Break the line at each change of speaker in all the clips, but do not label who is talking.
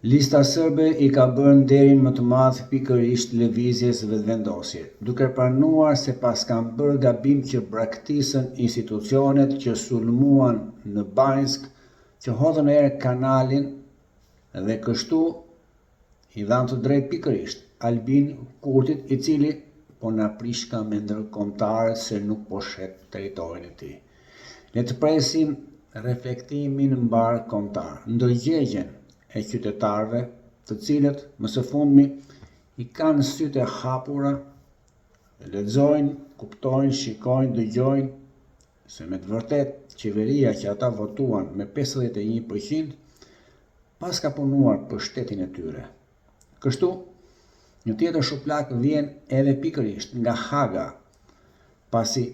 Lista sërbe I ka bërë nderin më të madh pikërisht lëvizjes vetëvendosje, duke pranuar se pas kanë bërë gabim që braktisën institucionet që sulmuan në Banjsk, që hodhën erë kanalin dhe kështu I dhanë të drejtë pikërisht Albin Kurtit, I cili po na prishka me ndërkombëtarët se nuk po shet territorin e tij. Le të presim reflektimin mbar kombëtar, ndërgjegjen e qytetarëve, të cilët më së fundmi I kanë sytë e hapura, lexojnë, kuptojnë, shikojnë, dëgjojnë se me të vërtet qeveria që ata votuan me 51% pas ka punuar për shtetin e tyre. Kështu, një tjetër shuplak vjen edhe pikërisht nga Haga, pasi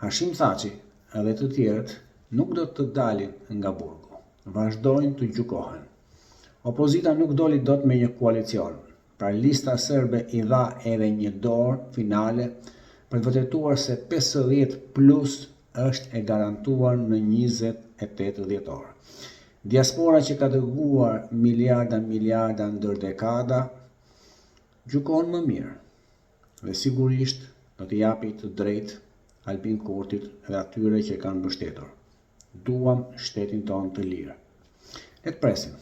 Hashim Thaçi edhe të tjerët nuk do të dalin nga burgu, vazhdojnë të gjykohen. Opozita nuk doli dot me një koalicion, pra lista sërbe I dha edhe një dorë finale për të vërtetuar se 50 plus është e garantuar në 28 dhjetor. Diaspora që ka dërguar miliarda ndër dekada gjykon më mirë dhe sigurisht do t'i japi të drejtë Albin Kurtit dhe atyre që kanë mbështetur. Duam shtetin tonë të lirë. Le të presim.